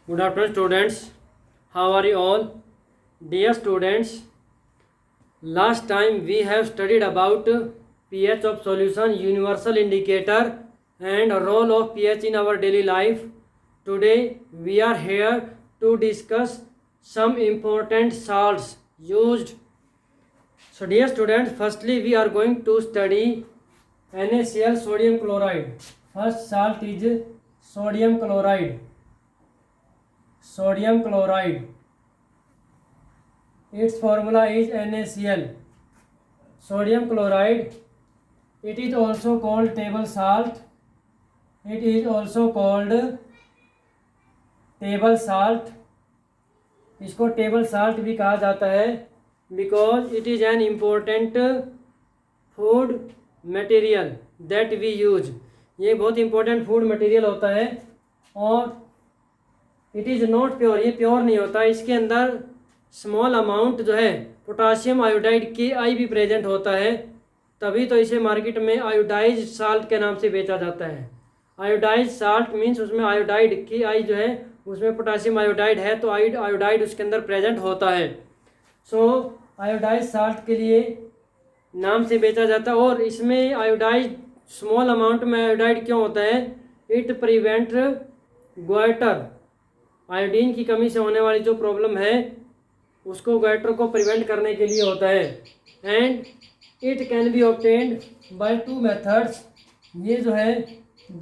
Good afternoon, students. How are you all? Dear students, last time we have studied about pH of solution, universal indicator, and role of pH in our daily life. Today we are here to discuss some important salts used. So, dear students, firstly we are going to study NaCl, sodium chloride. First salt is sodium chloride. Sodium chloride. Its formula is NaCl. Sodium chloride. It is also called table salt. It is also called table salt. इसको table salt भी कहा जाता है because it is an important food material that we use. ये बहुत important food material होता है और इट इज़ नॉट प्योर. ये प्योर नहीं होता. इसके अंदर स्मॉल अमाउंट जो है पोटाशियम आयोडाइड KI भी प्रेजेंट होता है. तभी तो इसे मार्केट में आयोडाइज साल्ट के नाम से बेचा जाता है. आयोडाइज साल्ट मीन्स उसमें आयोडाइड KI जो है उसमें पोटाशियम आयोडाइड है तो आयोडाइड उसके अंदर प्रेजेंट होता है. सो आयोडाइज साल्ट के लिए नाम से बेचा जाता है. और इसमें आयोडाइज स्मॉल अमाउंट में आयोडाइड क्यों होता है? It prevent goitre. आयोडीन की कमी से होने वाली जो प्रॉब्लम है उसको ग्वाइटर को प्रिवेंट करने के लिए होता है. And it can be obtained by 2 methods. ये जो है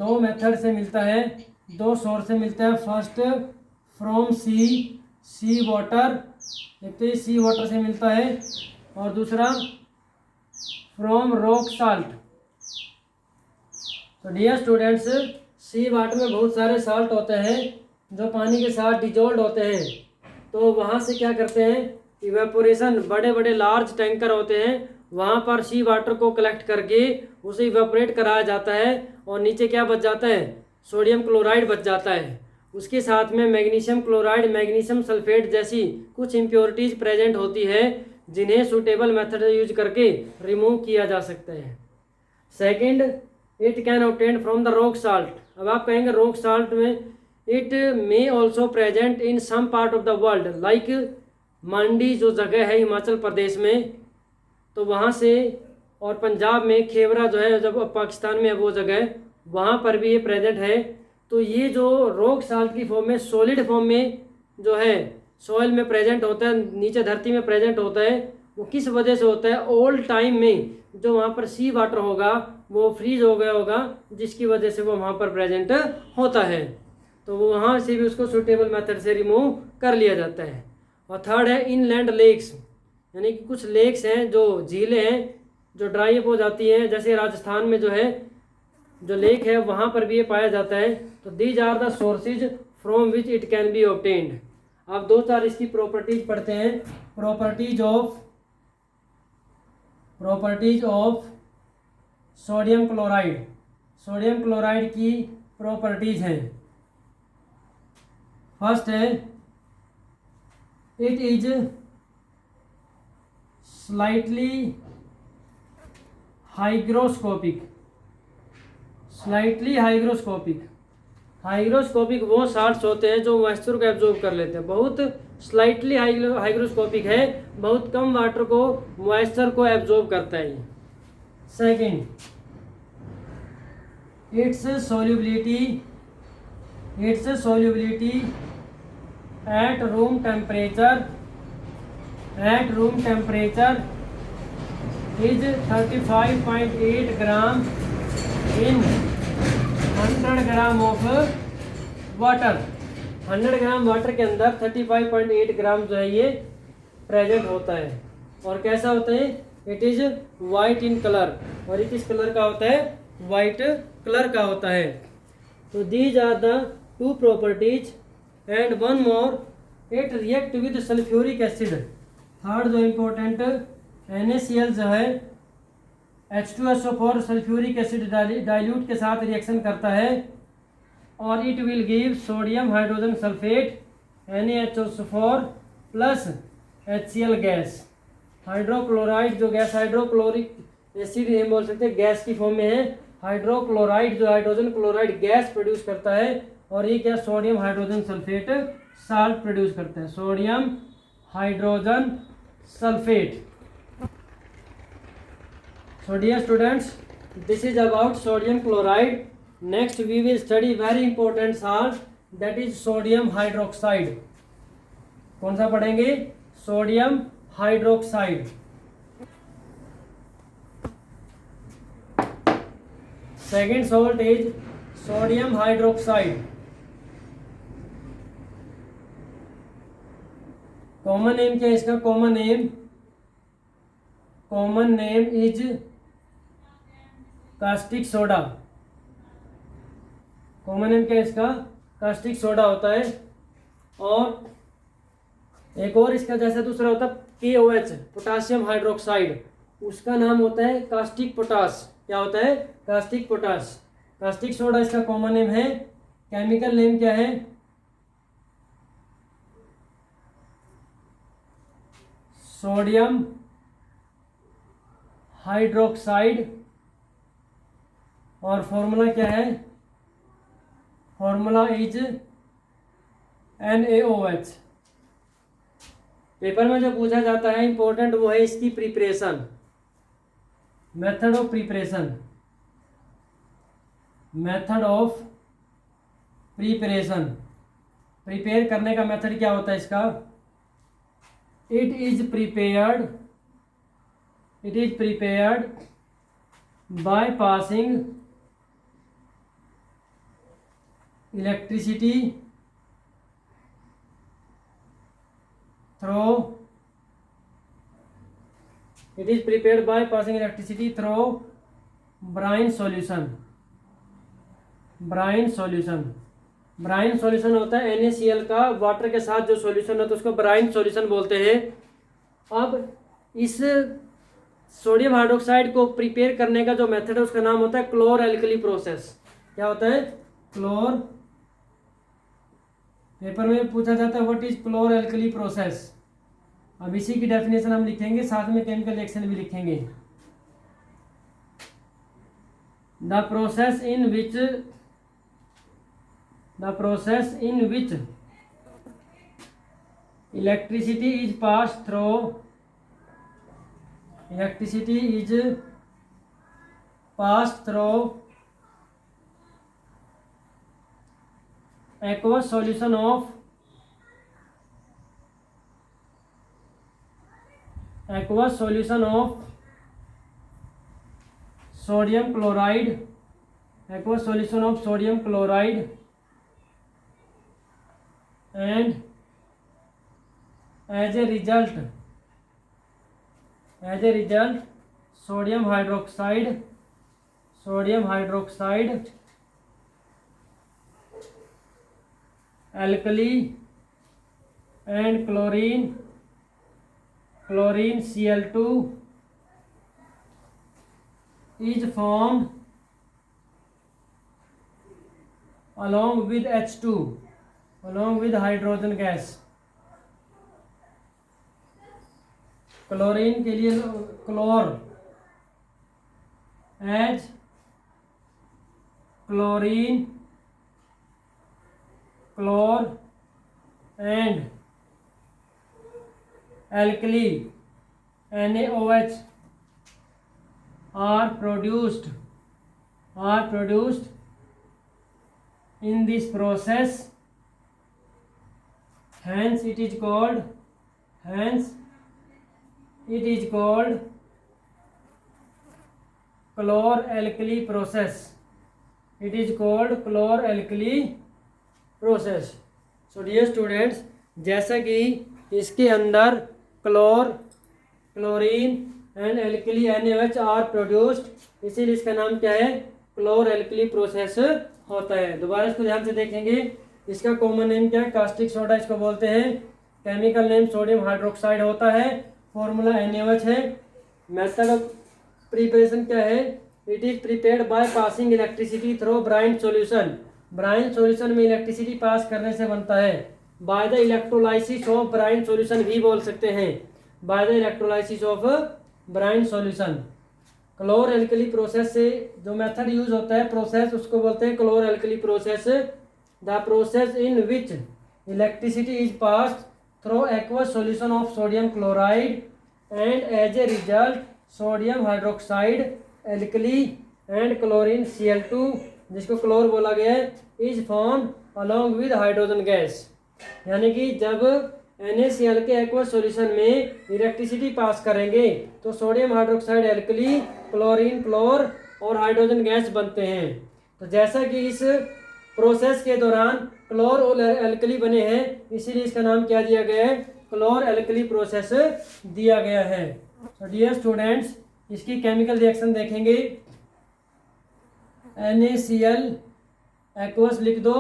2 मेथड से मिलता है, 2 सोर्स से मिलता है. First from sea water. एक तो सी वाटर से मिलता है और दूसरा फ्रॉम रॉक साल्ट. तो डियर स्टूडेंट्स, सी वाटर में बहुत सारे साल्ट होते हैं जो पानी के साथ डिजोल्व होते हैं. तो वहाँ से क्या करते हैं, इवेपोरेशन, बड़े बड़े लार्ज टैंकर होते हैं वहाँ पर सी वाटर को कलेक्ट करके उसे इवेपोरेट कराया जाता है और नीचे क्या बच जाता है, सोडियम क्लोराइड बच जाता है. उसके साथ में मैग्नीशियम क्लोराइड, मैग्नीशियम सल्फेट जैसी कुछ इम्प्योरिटीज प्रेजेंट होती है जिन्हें सूटेबल मेथड यूज करके रिमूव किया जा सकता है. Second, it can obtain from the rock salt. अब आप कहेंगे रॉक साल्ट में it may also present in some part of the world like Mandi जो जगह है हिमाचल प्रदेश में, तो वहाँ से, और पंजाब में खेवरा जो है जब पाकिस्तान में है वो जगह, वहाँ पर भी ये प्रेजेंट है. तो ये जो रॉक साल्ट की फॉर्म में, सॉलिड फॉर्म में जो है सॉइल में प्रेजेंट होता है, नीचे धरती में प्रेजेंट होता है, वो किस वजह से होता है? ओल्ड टाइम में जो वहाँ पर सी वाटर होगा वो फ्रीज हो गया होगा जिसकी वजह से वो वहाँ पर प्रेजेंट होता है. तो वो वहाँ से भी उसको सूटेबल मेथड से रिमूव कर लिया जाता है. और थर्ड है इनलैंड लेक्स, यानी कि कुछ लेक्स हैं जो झीलें हैं जो ड्राई अप हो जाती हैं, जैसे राजस्थान में जो है जो लेक है वहाँ पर भी ये पाया जाता है. तो these are the sources from which it can be obtained. आप 2-4 इसकी प्रॉपर्टीज पढ़ते हैं. Properties of sodium chloride. Sodium chloride की प्रॉपर्टीज हैं. फर्स्ट है it is slightly hygroscopic. Slightly hygroscopic. Hygroscopic वो साल्ट्स होते हैं जो मॉइस्चर को एब्जॉर्ब कर लेते हैं. बहुत स्लाइटली हाइग्रोस्कोपिक है, बहुत कम वाटर को, मॉइस्चर को एब्जॉर्ब करता है. Second, it's solubility at room temperature is 35.8 gram in 100 gram of water. 100 gram water के अंदर 35.8 ग्राम जो है ये प्रेजेंट होता है. और कैसा होता है? It is white in colour. और ये किस कलर का होता है? वाइट कलर का होता है. तो these are the 2 properties. And one more, it react with sulphuric acid. Third जो इम्पोर्टेंट, NaCl जो है H2SO4 सल्फ्यूरिक एसिड डाइल्यूट के साथ रिएक्शन करता है और it will give sodium hydrogen sulphate NaHO4 plus HCl gas. Hydrochloride जो gas, hydrochloric acid हम बोल सकते हैं गैस की फॉर्म में है हाइड्रोक्लोराइड जो हाइड्रोजन क्लोराइड गैस प्रोड्यूस करता है, और ये क्या sodium hydrogen sulphate salt produce करते हैं, sodium hydrogen sulphate. So dear students, this is about sodium chloride. Next we will study very important salt, that is sodium hydroxide. कौन सा पढ़ेंगे? Sodium hydroxide. Second salt is sodium hydroxide. Common name क्या है इसका? Common name is caustic soda. Common name क्या है इसका? Caustic soda होता है। और एक और इसका जैसा दूसरा होता है KOH, पोटासियम हाइड्रोक्साइड, उसका नाम होता है कास्टिक पोटास। क्या होता है? Caustic potash. कास्टिक सोडा इसका कॉमन नेम है। केमिकल नेम क्या है? Sodium hydroxide. और फॉर्मूला क्या है? Formula is NaOH। पेपर में जो पूछा जाता है इंपॉर्टेंट वो है इसकी preparation, method of preparation. Method of preparation, prepare करने का मेथड क्या होता है इसका? It is prepared by passing electricity through brine solution। Brine solution होता है NaCl का वाटर के साथ जो सॉल्यूशन होता है उसको ब्राइन सॉल्यूशन बोलते हैं। अब इस सोडियम हाइड्रोक्साइड को प्रिपेयर करने का जो मेथड है उसका नाम होता है क्लोर एल्कली प्रोसेस। क्या होता है? क्लोर। पेपर में पूछा जाता है व्हाट इज क्लोर एल्कली प्रोसेस। अब इसी की डेफिनेशन हम लिखेंगे, साथ में केमिकल रिएक्शन भी लिखेंगे। The process in which electricity is pass through aqueous solution of sodium chloride, and as a result sodium hydroxide alkali and chlorine Cl2 is formed along with H2, along with hydrogen gas। Chlorine के लिए chlor, as chlorine, chlor and alkali NaOH are produced in this process, hence it is called chlor-alkali process। It is called chlor-alkali process. So dear students, जैसा कि इसके अंदर chlorine and alkali NaOH are produced, इसीलिए इसका नाम क्या है? क्लोर alkali process होता है। दोबारा इसको ध्यान से देखेंगे। इसका कॉमन नेम क्या है? कास्टिक सोडा इसको बोलते हैं। केमिकल नेम सोडियम हाइड्रोक्साइड होता है। फॉर्मूला NaOH है। मेथड ऑफ प्रिपरेशन क्या है? It is prepared by passing electricity through brine solution. Brine solution में इलेक्ट्रिसिटी पास करने से बनता है। By the electrolysis of brine solution भी बोल सकते हैं, by the electrolysis of brine solution. Chlor alkali process से जो मेथड यूज होता है प्रोसेस, उसको बोलते हैं chlor alkali process. The process in which electricity is passed through aqueous solution of sodium chloride and as a result sodium hydroxide alkali and chlorine Cl2, जिसको chlor बोला गया है, is form along with hydrogen gas. यानी कि जब NaCl के aqueous solution में electricity pass करेंगे तो sodium hydroxide alkali, chlorine chlor और हाइड्रोजन गैस बनते हैं। तो जैसा कि इस प्रोसेस के दौरान क्लोर और एल्कली बने हैं, इसीलिए इसका नाम क्या दिया गया है, क्लोर एल्कली प्रोसेस दिया गया है। तो डियर स्टूडेंट्स, इसकी केमिकल रिएक्शन देखेंगे। NaCl एक्वस लिख दो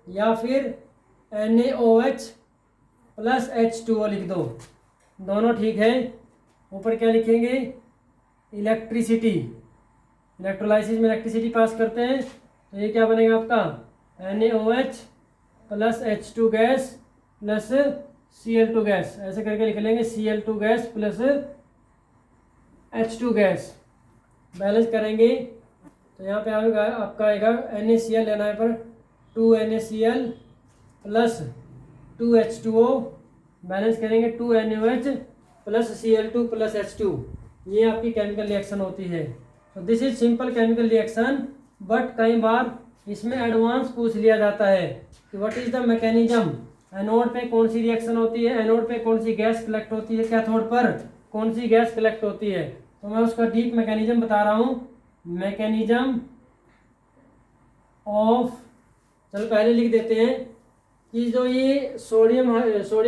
या फिर NaOH प्लस H2O लिख दो, दोनों ठीक है। ऊपर क्या लिखेंगे, इलेक्ट्रिसिटी, इलेक्ट्रोलाइसिस में इलेक्ट्रिसिटी पास करते हैं तो ये क्या बनेगा आपका, NaOH plus H2 gas plus Cl2 gas, ऐसे करके लिख लेंगे Cl2 gas plus H2 gas. Balance करेंगे तो यहाँ पे आएगा आपका आएगा NaCl लेना है पर 2 NaCl प्लस 2 H2O, बैलेंस करेंगे 2 NaOH plus Cl2 plus H2। ये आपकी केमिकल रिएक्शन होती है। तो this is simple chemical reaction, but कई बार इसमें एडवांस पूछ लिया जाता है कि what is the mechanism, anode पे कौन सी रिएक्शन होती है, एनोड पे कौन सी गैस कलेक्ट होती है, कैथोड पर कौन सी गैस कलेक्ट होती है। तो मैं उसका डीप मैकेनिज्म बता रहा हूँ। मैकेनिज्म ऑफ, चलो पहले लिख देते हैं कि जो ये सोडियम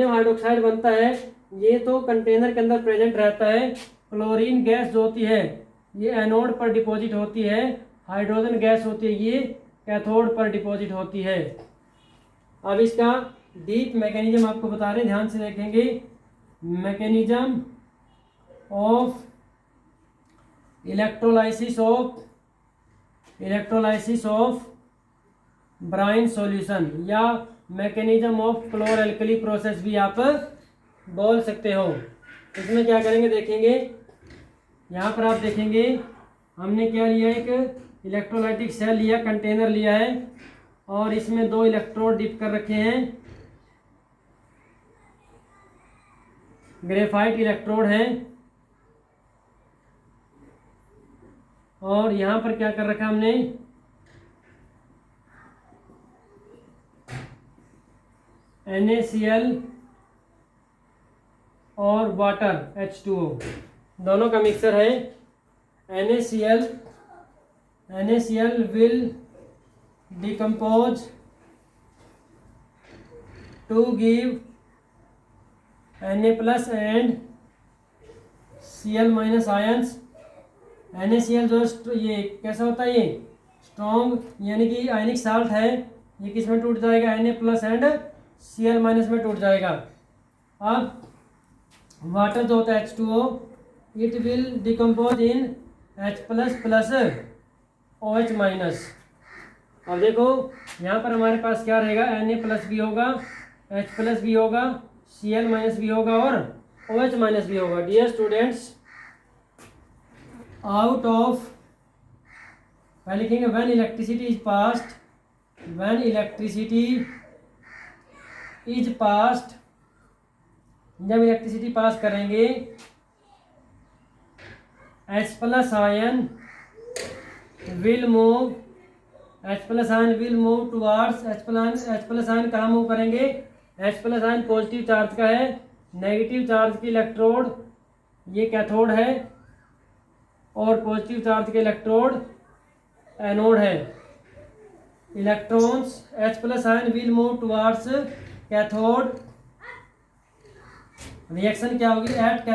हाइड्रोक्साइड बनता है ये तो कंटेनर के अंदर प्रेजेंट रहता है। क्लोरीन गैस जो होती है ये एनोड पर डिपॉजिट होती है, हाइड्रोजन गैस होती है ये कैथोड पर डिपॉजिट होती है। अब इसका डीप मैकेनिज्म आपको बता रहे हैं, ध्यान से देखेंगे। Mechanism of electrolysis of brine solution या मैकेनिज्म ऑफ क्लोर एल्कली प्रोसेस भी आप बोल सकते हो। इसमें क्या करेंगे देखेंगे, यहाँ पर आप देखेंगे हमने क्या लिया, एक इलेक्ट्रोलाइटिक सेल लिया, कंटेनर लिया है और इसमें 2 इलेक्ट्रोड डिप कर रखे हैं, ग्रेफाइट इलेक्ट्रोड हैं। और यहाँ पर क्या कर रखा हमने, NaCl और वाटर H2O दोनों का मिक्सर है। NaCl will decompose to give Na plus and Cl minus ions। NaCl जो ये कैसा होता है, ये स्ट्रॉन्ग यानी कि आयनिक साल्ट है, ये किस में टूट जाएगा, Na plus and Cl minus में टूट जाएगा। अब वाटर जो होता है H2O, it will decompose in H plus plus OH minus. अब देखो यहाँ पर हमारे पास क्या रहेगा, Na प्लस भी होगा, H प्लस भी होगा, Cl माइनस भी होगा और OH माइनस भी होगा। डियर स्टूडेंट्स, आउट ऑफ, पहले लिखेंगे when electricity is passed, when electricity is passed, जब इलेक्ट्रिसिटी पास करेंगे H plus ion will move, H plus ion will move towards H plus ion कहाँ मूव करेंगे, H plus ion positive charge का है, negative charge की electrode ये cathode है और पॉजिटिव चार्ज के इलेक्ट्रोड एनोड है। Electrons H plus ion will move towards cathode, reaction क्या होगी, एट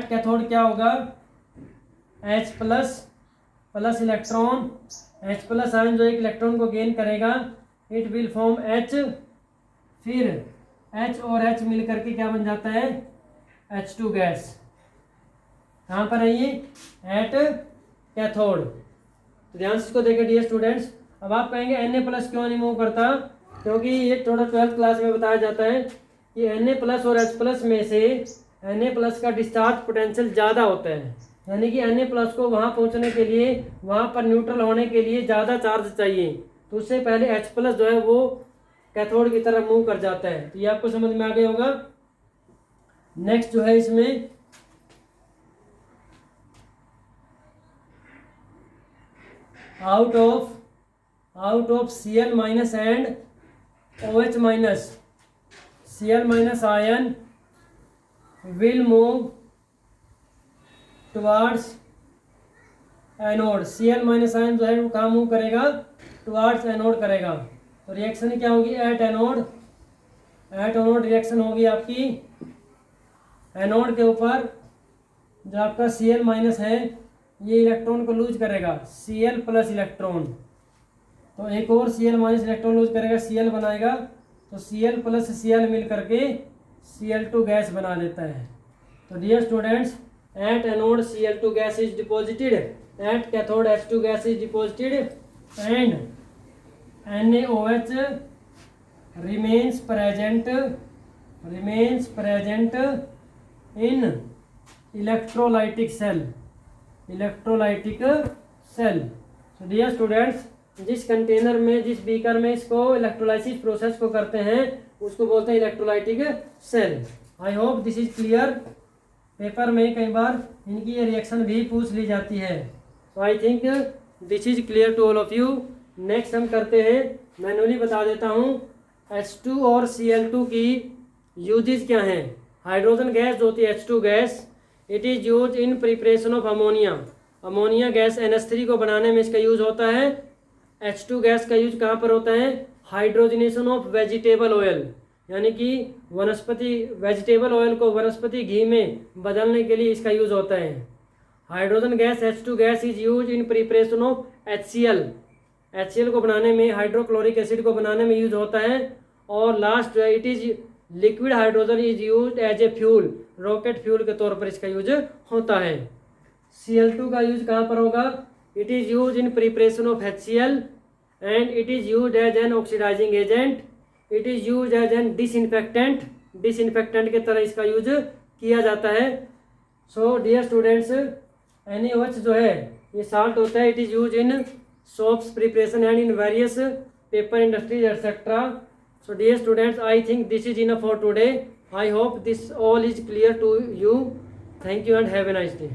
कैथोड क्या होगा, H plus plus electron, H plus ion जो एक इलेक्ट्रॉन को गेन करेगा, इट विल फॉर्म H, फिर H और H मिल करके क्या बन जाता है, H2 गैस। कहाँ पर है ये, एट कैथोड। तो ध्यान से इसको देखें डियर स्टूडेंट्स। अब आप कहेंगे Na प्लस क्यों नहीं मूव करता, क्योंकि ये थोड़ा 12th क्लास में बताया जाता है कि Na प्लस और H प्लस में से Na प्लस का डिस्चार्ज पोटेंशियल ज़्यादा होता है। यानी कि Na+ को वहाँ पहुँचने के लिए, वहाँ पर न्यूट्रल होने के लिए ज़्यादा चार्ज चाहिए, तो उससे पहले H+ जो है वो कैथोड की तरफ मूव कर जाता है। तो ये आपको समझ में आ गया होगा। नेक्स्ट जो है इसमें out of Cl- and OH-, Cl- ion will move towards anode. Cl- ion जो है वो कहाँ मूव करेगा, टुवार्ड्स एनोड करेगा। तो रिएक्शन क्या होगी, एट एनोड रिएक्शन होगी आपकी एनोड के ऊपर। जो आपका Cl- है ये इलेक्ट्रॉन को लूज करेगा, Cl+ इलेक्ट्रॉन। तो एक और Cl- इलेक्ट्रॉन लूज करेगा, Cl बनाएगा, तो Cl+ Cl मिल करके Cl2 गैस बना देता है। तो dear students, at anode Cl2 gas is deposited, at cathode H2 gas is deposited, and NaOH remains present in electrolytic cell। So dear students, जिस container में, जिस बीकर में इसको इलेक्ट्रोलाइसिस प्रोसेस को करते हैं उसको बोलते हैं electrolytic cell. I hope this is clear. Paper में कई बार इनकी ये रिएक्शन भी पूछ ली जाती है। So I think this is clear to all of you. Next हम करते हैं, मैनुअली बता देता हूँ, H2 और Cl2 की यूजेस क्या हैं। हाइड्रोजन गैस जो होती है H2 gas, it is use in preparation of ammonia. Ammonia gas NH3 को बनाने में इसका यूज होता है। H2 गैस का यूज कहाँ पर होता है, हाइड्रोजनेशन ऑफ वेजिटेबल ऑयल, यानी कि वनस्पति वेजिटेबल ऑयल को वनस्पति घी में बदलने के लिए इसका यूज होता है। Hydrogen gas H2 gas is use in preparation of HCl को बनाने में, हाइड्रोक्लोरिक एसिड को बनाने में यूज होता है। और लास्ट जो है, it is liquid hydrogen is use as a fuel, rocket fuel के तौर पर इसका यूज होता है। Cl2 का यूज कहाँ पर होगा, it is use in preparation of HCl and it is use as an oxidising agent, it is use as an disinfectant के तरह इसका यूज किया जाता है। सो डियर स्टूडेंट्स, NaOH जो है ये साल्ट होता है, it is use in soaps preparation and in various paper industries etc. So dear students, I think this is enough for today. I hope this all is clear to you. Thank you and have a nice day.